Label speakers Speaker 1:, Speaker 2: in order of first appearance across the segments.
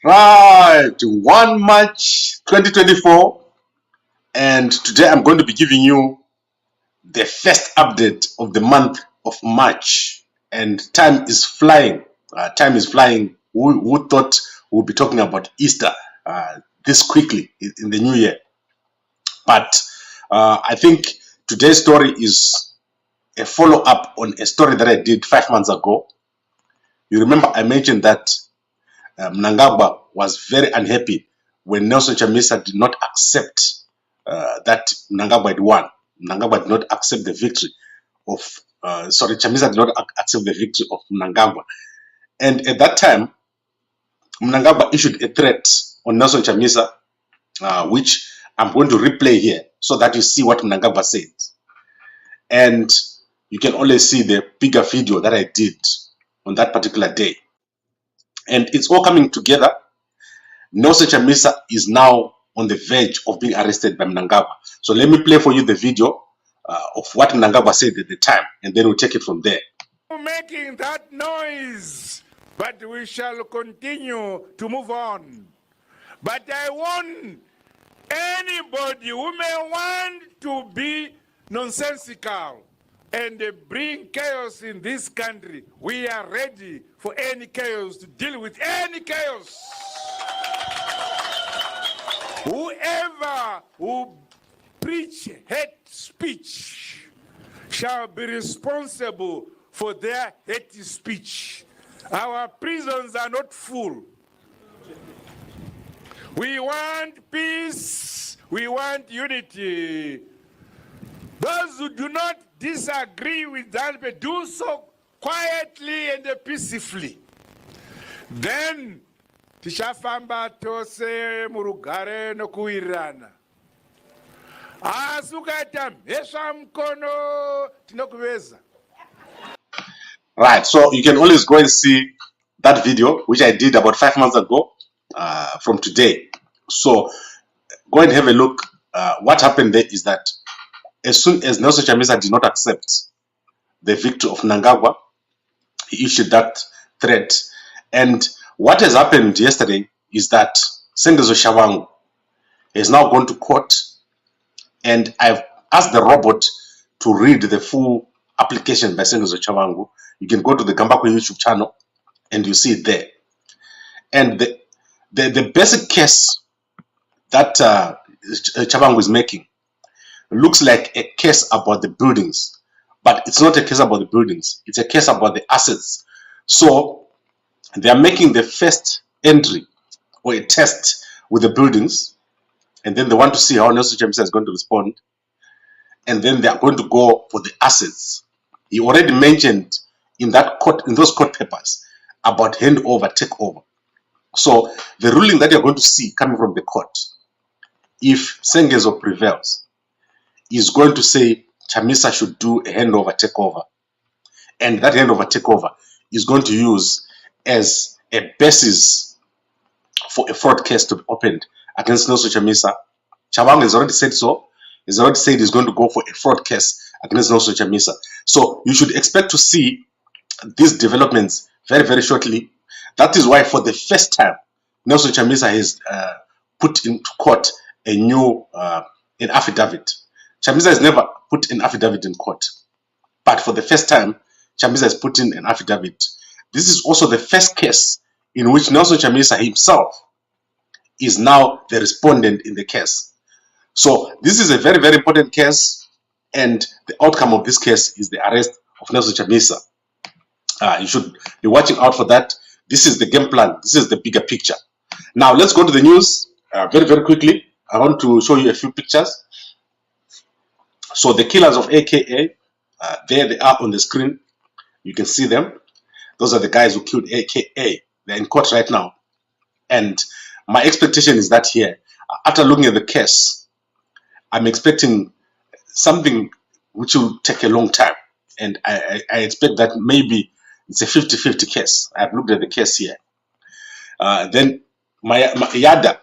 Speaker 1: Right, 1 March 2024, and today I'm going to be giving you the first update of the month of March. And time is flying. Time is flying. Who thought we'll be talking about Easter this quickly in the new year? But I think today's story is a follow-up on a story that I did 5 months ago. You remember I mentioned that Mnangagwa was very unhappy when Nelson Chamisa did not accept that Mnangagwa had won. Mnangagwa did not accept the victory of, Chamisa did not accept the victory of Mnangagwa. And at that time, Mnangagwa issued a threat on Nelson Chamisa, which I'm going to replay here so that you see what Mnangagwa said. And you can only see the bigger video that I did on that particular day. And it's all coming together. Nelson Chamisa is now on the verge of being arrested by Mnangagwa. So let me play for you the video of what Mnangagwa said at the time, and then we'll take it from there.
Speaker 2: Making that noise, but we shall continue to move on. But I want anybody who may want to be nonsensical and bring chaos in this country, we are ready for any chaos, to deal with any chaos. Whoever who preach hate speech shall be responsible for their hate speech. Our prisons are not full. We want peace. We want unity. Those who do not disagree with that, but do so quietly and peacefully. Then, tichafamba tose murugare nokuirana. Asukata mesha mkono tinokuveza.
Speaker 1: Right, so you can always go and see that video, which I did about 5 months ago from today. So go and have a look. What happened there is that as soon as Nelson Chamisa did not accept the victory of Mnangagwa, he issued that threat. And what has happened yesterday is that Sengezo has now gone to court, and I've asked the robot to read the full application by Sengezo. You can go to the Gambako YouTube channel and you see it there. And the basic case that Chavangu is making looks like a case about the buildings, but it's not a case about the buildings. It's a case about the assets. So they are making the first entry or a test with the buildings, and then they want to see how Nelson Chamisa is going to respond, and then they are going to go for the assets. He already mentioned in those court papers about handover, takeover. So the ruling that you're going to see coming from the court, if Sengezo prevails, is going to say Chamisa should do a handover takeover, and that handover takeover is going to use as a basis for a fraud case to be opened against Nelson Chamisa. Chavangu has already said so. He's already said he's going to go for a fraud case against Nelson Chamisa. So you should expect to see these developments very, very shortly. That is why for the first time, Nelson Chamisa has put into court a new an affidavit. Chamisa has never put an affidavit in court, but for the first time, Chamisa has put in an affidavit. This is also the first case in which Nelson Chamisa himself is now the respondent in the case. So this is a very, very important case, and the outcome of this case is the arrest of Nelson Chamisa. You should be watching out for that. This is the game plan. This is the bigger picture. Now let's go to the news very, very quickly. I want to show you a few pictures. So the killers of AKA, there they are on the screen. You can see them. Those are the guys who killed AKA. They're in court right now. And my expectation is that here, after looking at the case, I'm expecting something which will take a long time. And I expect that maybe it's a 50-50 case. I've looked at the case here. Then Yada,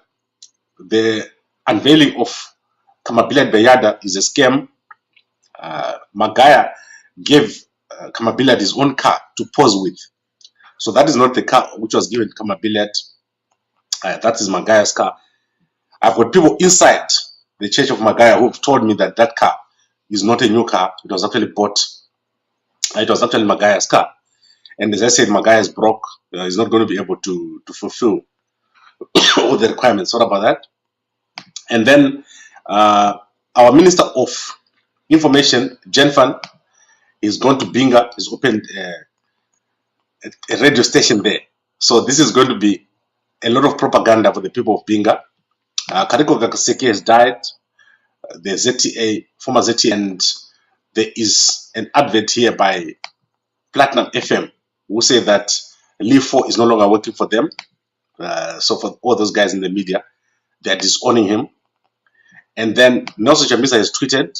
Speaker 1: the unveiling of Khama Billiat by Yada is a scam. Magaya gave Khama Billiat his own car to pose with. So that is not the car which was given to Khama Billiat. That is Magaya's car. I've got people inside the church of Magaya who've told me that that car is not a new car. It was actually bought. It was actually Magaya's car. And as I said, Magaya is broke. He's not going to be able to fulfill all the requirements. What about that? And then our Minister of Information, Jenfan, is gone to Binga. He's opened a radio station there. So this is going to be a lot of propaganda for the people of Binga. Kariko Gakaseke has died. The ZTA, former ZTA, and there is an advert here by Platinum FM who say that Live 4 is no longer working for them. So for all those guys in the media, they're disowning him. And then Nelson Chamisa has tweeted.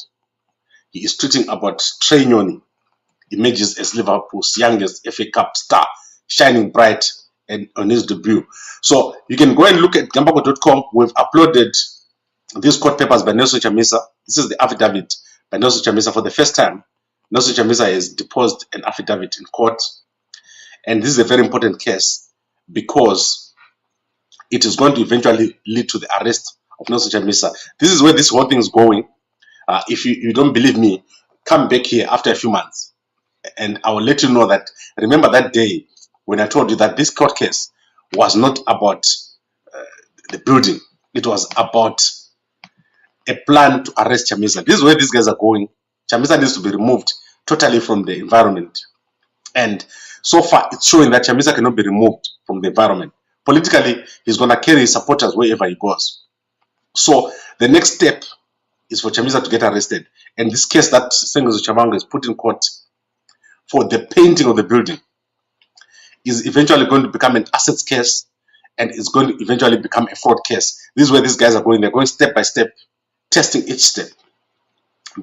Speaker 1: He is tweeting about Trey Nyoni emerges as Liverpool's youngest FA Cup star, shining bright and on his debut. So you can go and look at gambako.com. We've uploaded these court papers by Nelson Chamisa. This is the affidavit by Nelson Chamisa. For the first time, Nelson Chamisa has deposed an affidavit in court. And this is a very important case because it is going to eventually lead to the arrest of Nelson Chamisa. This is where this whole thing is going. If you don't believe me, come back here after a few months and I will let you know that. Remember that day when I told you that this court case was not about the building. It was about a plan to arrest Chamisa. This is where these guys are going. Chamisa needs to be removed totally from the environment. And so far, it's showing that Chamisa cannot be removed from the environment. Politically, he's going to carry his supporters wherever he goes. So the next step is for Chamisa to get arrested. And this case that Sengezo is put in court for the painting of the building is eventually going to become an assets case, and it's going to eventually become a fraud case. This is where these guys are going. They're going step by step, testing each step.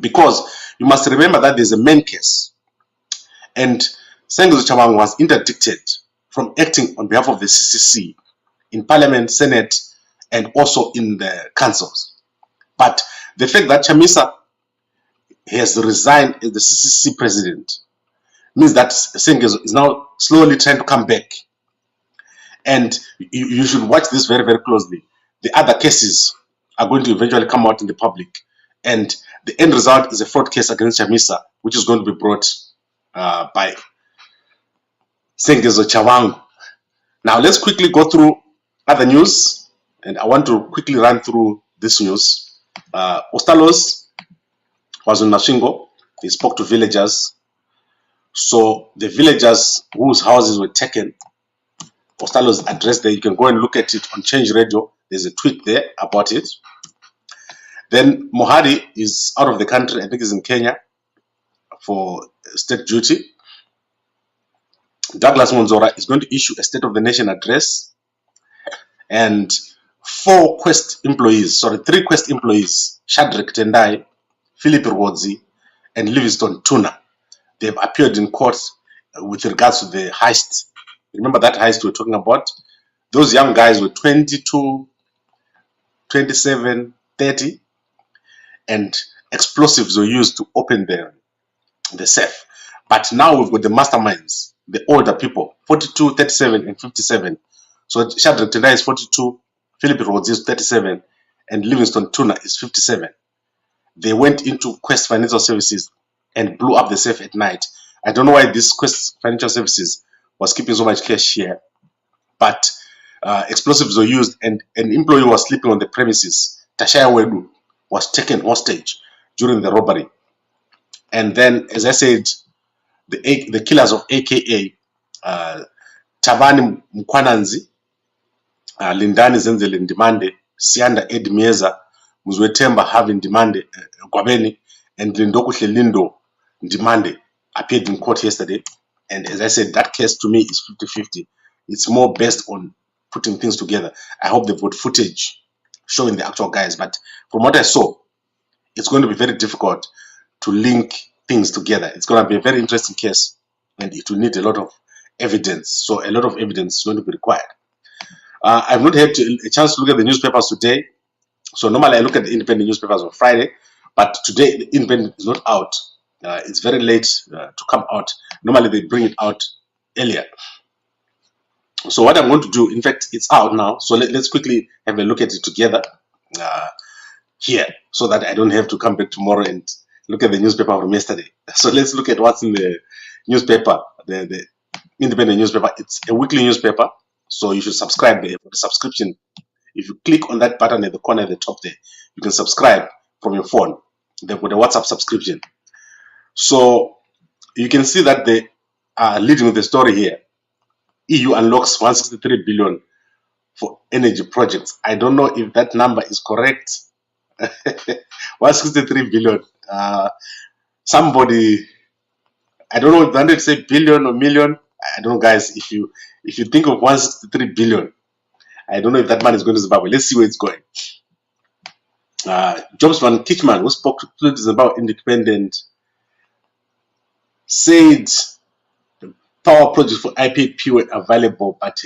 Speaker 1: Because you must remember that there's a main case. And Sengezo was interdicted from acting on behalf of the CCC in Parliament, Senate, and also in the councils. But the fact that Chamisa has resigned as the CCC president means that Sengezo is now slowly trying to come back. And you should watch this very, very closely. The other cases are going to eventually come out in the public. And the end result is a fraud case against Chamisa, which is going to be brought by Sengezo Chawangu. Now, let's quickly go through other news. And I want to quickly run through this news. Ostallos was in Masvingo. He spoke to villagers. So the villagers whose houses were taken, Ostallos address there. You can go and look at it on Change Radio. There's a tweet there about it. Then Mohadi is out of the country. I think he's in Kenya for state duty. Douglas Mwonzora is going to issue a State of the Nation address. And three Quest employees, Shadreck Tendai, Rwodzi, and Livingstone Tunha, they've appeared in court with regards to the heist. Remember that heist we were talking about? Those young guys were 22, 27, 30, and explosives were used to open the safe. But now we've got the masterminds, the older people, 42, 37, and 57. So Shadreck Tendai is 42, Rwodzi is 37, and Livingstone Tunha is 57. They went into Quest Financial Services and blew up the safe at night. I don't know why this Quest Financial Services was keeping so much cash here, but explosives were used and an employee was sleeping on the premises. Tashaya Wedu was taken hostage during the robbery. And then, as I said, the killers of AKA, Tabani Mkwananzi, Lindani Zenzele Ndimande, Sianda Ed Mieza, Muzwetemba having Ndimande Gwabeni, and Lindokuhle Lindo Ndimande appeared in court yesterday. And as I said, that case to me is 50-50. It's more based on putting things together. I hope they've got footage showing the actual guys. But from what I saw, it's going to be very difficult to link things together. It's going to be a very interesting case, and it will need a lot of evidence. So a lot of evidence is going to be required. I've not had a chance to look at the newspapers today. So normally I look at the independent newspapers on Friday, but today the independent is not out. It's very late to come out. Normally they bring it out earlier. So what I'm going to do, in fact, it's out now. So let's quickly have a look at it together here, so that I don't have to come back tomorrow and look at the newspaper from yesterday. So let's look at what's in the newspaper, the independent newspaper. It's a weekly newspaper, so you should subscribe there for the subscription. If you click on that button at the corner at the top there, you can subscribe from your phone. They've got a WhatsApp subscription. So you can see that they are leading with the story here. EU unlocks 163 billion for energy projects. I don't know if that number is correct. 163 billion. Somebody, I don't know if they say billion or million. I don't know, guys. If you think of 163 billion, I don't know if that money is going to Zimbabwe. Let's see where it's going. Jobs Van Kitchman, who spoke to the Zimbabwe Independent, said the power projects for IPP were available, but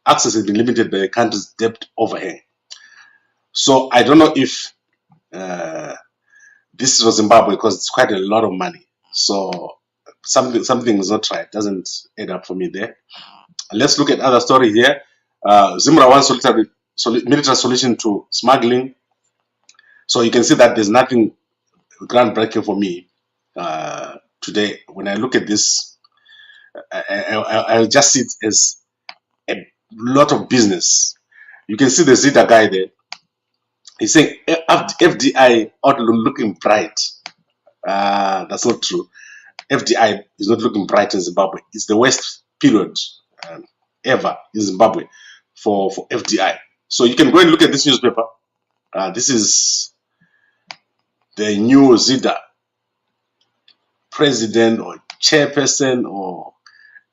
Speaker 1: access has been limited by the country's debt overhang. So I don't know if this was Zimbabwe, because it's quite a lot of money. So something is not right. Doesn't add up for me there. Let's look at other story here. Zimbabwe wants military solution to smuggling. So you can see that there's nothing groundbreaking for me today. When I look at this, I'll just see it as a lot of business. You can see the Zeta guy there. He's saying FDI outlook looking bright. That's not true. FDI is not looking bright in Zimbabwe. It's the worst period ever in Zimbabwe for FDI. So you can go and look at this newspaper. This is the new Zida president or chairperson or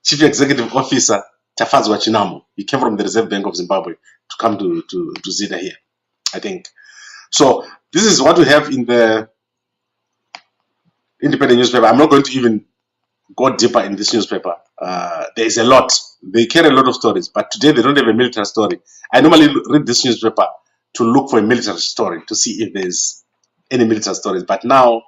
Speaker 1: chief executive officer, Tafazwa Chinamo. He came from the Reserve Bank of Zimbabwe to come to Zida here, I think. So this is what we have in the independent newspaper. I'm not going to even go deeper in this newspaper. There is a lot. They carry a lot of stories, but today they don't have a military story. I normally read this newspaper to look for a military story, to see if there's any military stories. But now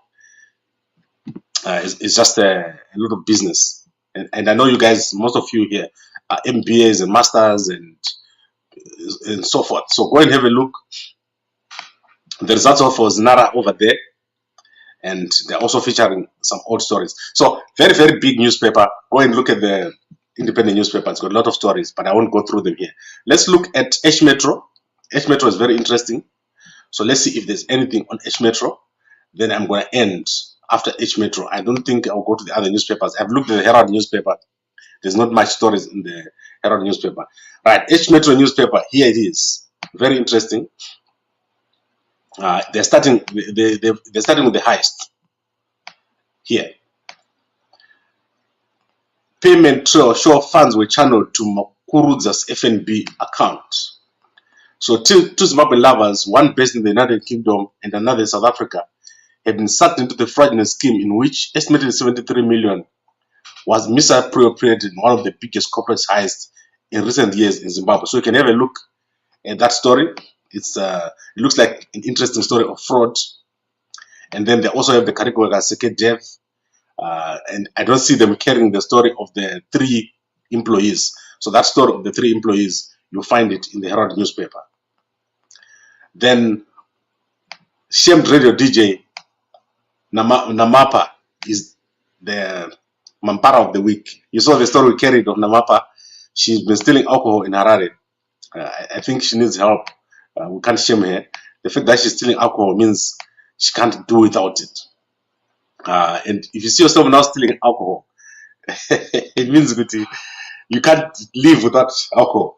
Speaker 1: it's just a lot of business. And I know you guys, most of you here, are MBAs and masters and so forth. So go and have a look. The results of Zinara over there, and they're also featuring some old stories. So very, very big newspaper. Go and look at the independent newspaper. It's got a lot of stories, but I won't go through them here. Let's look at H Metro. H Metro is very interesting. So let's see if there's anything on H Metro. Then I'm going to end after H Metro. I don't think I'll go to the other newspapers. I've looked at the Herald newspaper. There's not much stories in the Herald newspaper. Right, H Metro newspaper. Here it is. Very interesting. They're starting. They're starting with the heist. Here, payment trail show funds were channeled to Makurudza's FNB account. So two Zimbabwean lovers, one based in the United Kingdom and another in South Africa, have been sucked into the fraudulent scheme in which estimated 73 million was misappropriated in one of the biggest corporate heists in recent years in Zimbabwe. So you can have a look at that story. It looks like an interesting story of fraud. And then they also have the Karikwaga Seke Dev. And I don't see them carrying the story of the 3 employees. So that story of the 3 employees, you'll find it in the Herald newspaper. Then shamed radio DJ Namapa is the Mampara of the week. You saw the story we carried of Namapa. She's been stealing alcohol in Harare. I think she needs help. We can't shame her. The fact that she's stealing alcohol means she can't do without it. And if you see yourself now stealing alcohol, it means that you can't live without alcohol.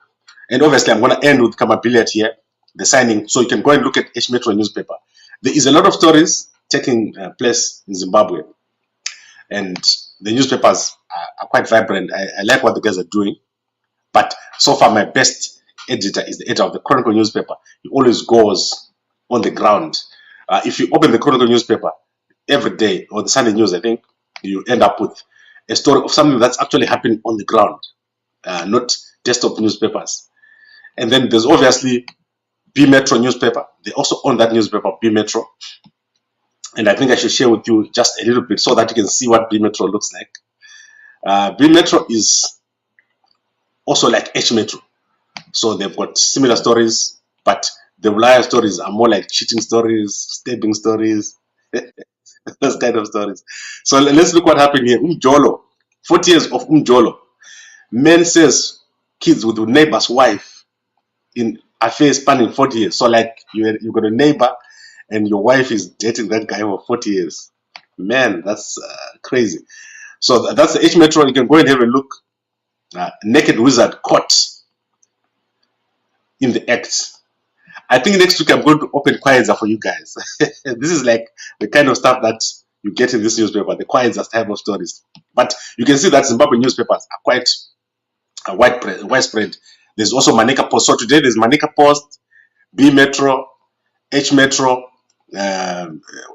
Speaker 1: And obviously, I'm going to end with Khama Billiat here, the signing. So you can go and look at H Metro newspaper. There is a lot of stories taking place in Zimbabwe, and the newspapers are quite vibrant. I like what the guys are doing, but so far my best editor is the editor of the Chronicle newspaper. He always goes on the ground. If you open the Chronicle newspaper every day, or the Sunday News, I think, you end up with a story of something that's actually happening on the ground, not desktop newspapers. And then there's obviously B Metro newspaper. They also own that newspaper, B Metro. And I think I should share with you just a little bit so that you can see what B Metro looks like. B Metro is also like H Metro. So they've got similar stories, but the Bulaya stories are more like cheating stories, stabbing stories, those kind of stories. So let's look what happened here. Umjolo, 40 years of Umjolo. Man says kids with the neighbor's wife in affair spanning 40 years. So like you got a neighbor and your wife is dating that guy for 40 years. Man, that's crazy. So that's the H Metro. You can go and have a look. Naked Wizard caught in the act. I think next week I'm going to open Kwanza for you guys. This is like the kind of stuff that you get in this newspaper, the Kwanza type of stories. But you can see that Zimbabwe newspapers are quite widespread. There's also Maneka Post. So today there's Maneka Post, B Metro, H Metro,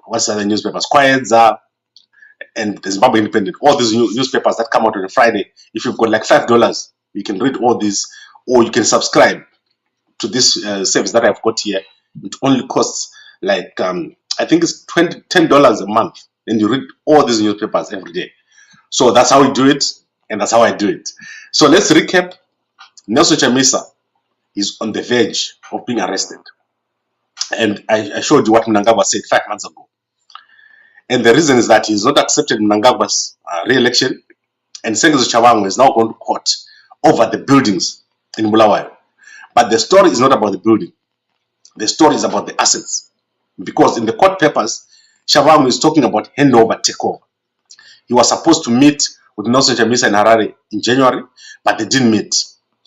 Speaker 1: what's the other newspapers? Kwanza, and the Zimbabwe Independent. All these newspapers that come out on a Friday. If you've got like $5, you can read all these, or you can subscribe to this service that I've got here. It only costs like I think it's $10 a month, and you read all these newspapers every day. So that's how we do it, and that's how I do it. So let's recap. Nelson Chamisa is on the verge of being arrested, and I showed you what Mnangagwa said 5 months ago. And the reason is that he's not accepted Mnangagwa's re-election, and Sengezo Chawangu is now going to court over the buildings in Bulawayo. But the story is not about the building. The story is about the assets. Because in the court papers, Chawangu is talking about handover, takeover. He was supposed to meet with Nelson Chamisa in Harare in January, but they didn't meet.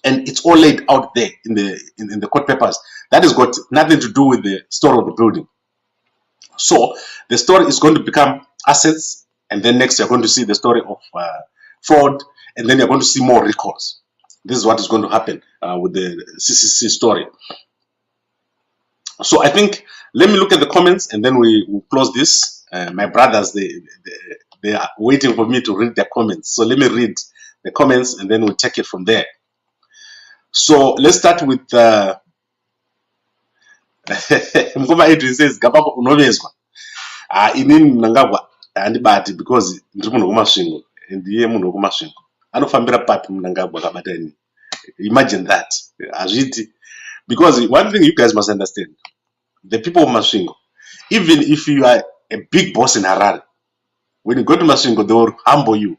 Speaker 1: And it's all laid out there in the court papers. That has got nothing to do with the story of the building. So the story is going to become assets, and then next you're going to see the story of fraud, and then you're going to see more recalls. This is what is going to happen with the CCC story. So I think, let me look at the comments, and then we will close this. My brothers, they are waiting for me to read their comments. So let me read the comments, and then we'll take it from there. So let's start with Mkoma Adrian says, Gabako unovezwa. Inini Mnangagwa andibati because ndiri munhu wemasvingo and iye munhu wekumasvingo. Anofambira papi Mnangagwa kabatani. Imagine that. Azviti. Because one thing you guys must understand, the people of Masvingo, even if you are a big boss in Harare, when you go to Masvingo, they will humble you.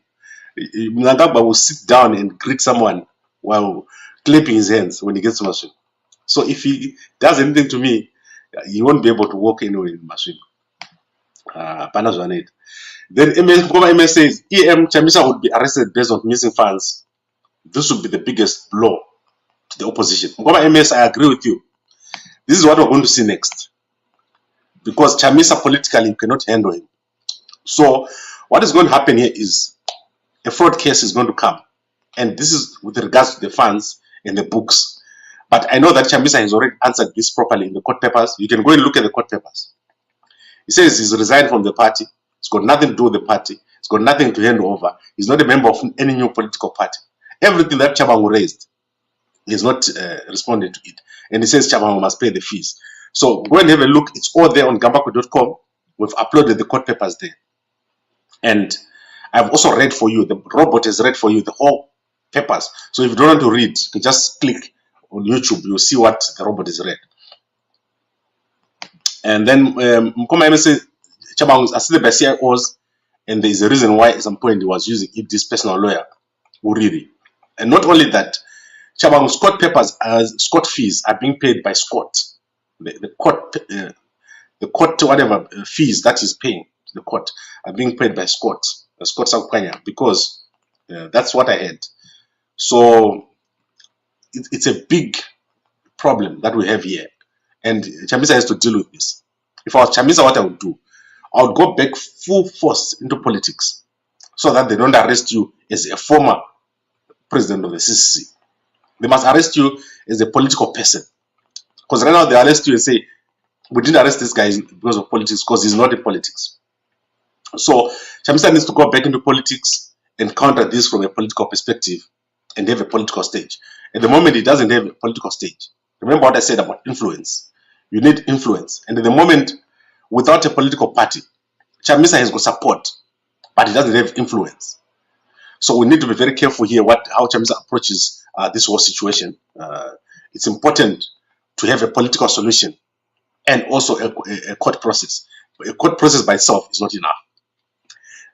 Speaker 1: Mnangagwa will sit down and greet someone while clapping his hands when he gets to Masvingo. So if he does anything to me, he won't be able to walk anywhere in Masvingo. Then MS says, EM Chamisa would be arrested based on missing funds. This would be the biggest blow to the opposition. MS, I agree with you. This is what we're going to see next. Because Chamisa politically, you cannot handle him. So what is going to happen here is a fraud case is going to come. And this is with regards to the funds and the books. But I know that Chamisa has already answered this properly in the court papers. You can go and look at the court papers. He says he's resigned from the party. It's got nothing to do with the party. It's got nothing to hand over. He's not a member of any new political party. Everything that Chabangu raised, he's not responded to it. And he says Chabangu must pay the fees. So go and have a look. It's all there on gambako.com. We've uploaded the court papers there. And I've also read for you. The robot has read for you the whole papers. So if you don't want to read, you can just click on YouTube. You'll see what the robot has read. And then Mkoma says Chabangu is assisted by CIOs, and there is a reason why at some point he was using this personal lawyer, Uriri. And not only that, Chabangu's court papers, court fees are being paid by Scott. The court whatever fees that he's paying to the court are being paid by Scott Sakupanya, because that's what I heard. So it's a big problem that we have here. And Chamisa has to deal with this. If I was Chamisa, what I would do, I would go back full force into politics so that they don't arrest you as a former president of the CCC. They must arrest you as a political person. Because right now they arrest you and say, we didn't arrest this guy because of politics, because he's not in politics. So Chamisa needs to go back into politics and counter this from a political perspective and have a political stage. At the moment, he doesn't have a political stage. Remember what I said about influence. You need influence. And at the moment, without a political party, Chamisa has got support, but he doesn't have influence. So we need to be very careful here how Chamisa approaches this whole situation. It's important to have a political solution and also a court process. A court process by itself is not enough.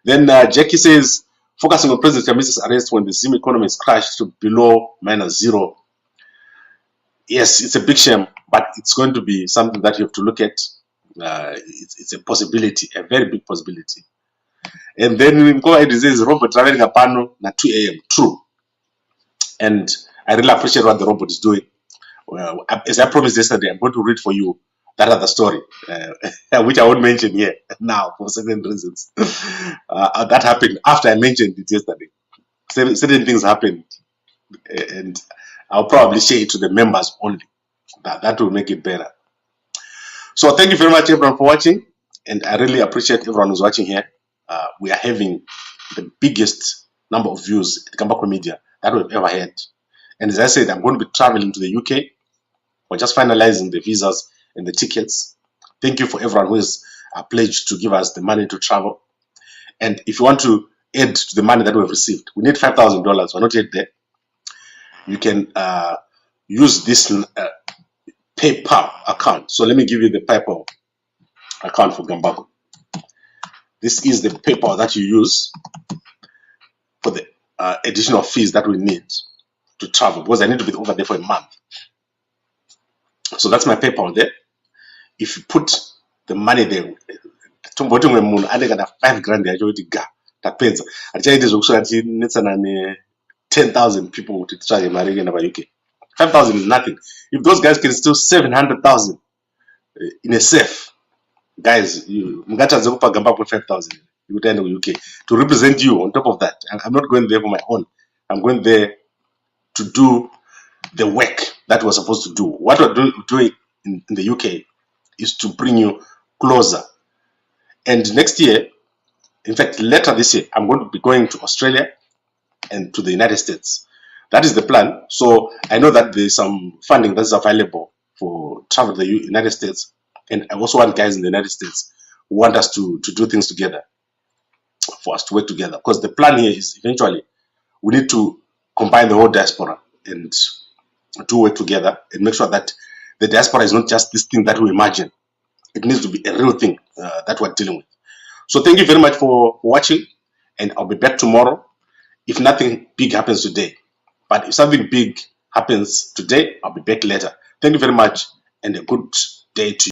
Speaker 1: Then Jackie says, focusing on President Chamisa's arrest when the Zim economy is crashed to below -0. Yes, it's a big shame, but it's going to be something that you have to look at. It's a possibility, a very big possibility. And then Mohadi says, robot traveling a panel at 2 a.m. True. And I really appreciate what the robot is doing. Well, as I promised yesterday, I'm going to read for you that other story, which I won't mention here now for certain reasons. That happened after I mentioned it yesterday. Certain things happened, and I'll probably share it to the members only. That will make it better. So thank you very much, everyone, for watching, and I really appreciate everyone who's watching here. We are having the biggest number of views at Kambako Media that we've ever had. And as I said, I'm going to be traveling to the UK. We're just finalizing the visas and the tickets. Thank you for everyone who has pledged to give us the money to travel. And if you want to add to the money that we've received, we need $5,000. We're not yet there. You can use this PayPal account. So let me give you the PayPal account for Gambako. This is the PayPal that you use for the additional fees that we need to travel, because I need to be over there for a month. So that's my PayPal there. If you put the money there, 5 grand that pays. Actually, 10,000 people to try in UK. 5,000 is nothing. If those guys can steal 700,000 in a safe, guys, you put 5,000. You would end up in UK to represent you. On top of that, I'm not going there for my own. I'm going there to do the work that we're supposed to do. What we're doing in the UK is to bring you closer. And next year, in fact, later this year, I'm going to be going to Australia and to the United States. That is the plan. So I know that there's some funding that's available for travel to the United States. And I also want guys in the United States who want us to do things together, for us to work together. Because the plan here is eventually we need to combine the whole diaspora and do work together and make sure that the diaspora is not just this thing that we imagine. It needs to be a real thing that we're dealing with. So thank you very much for watching, and I'll be back tomorrow if nothing big happens today. But if something big happens today, I'll be back later. Thank you very much, and a good day to you.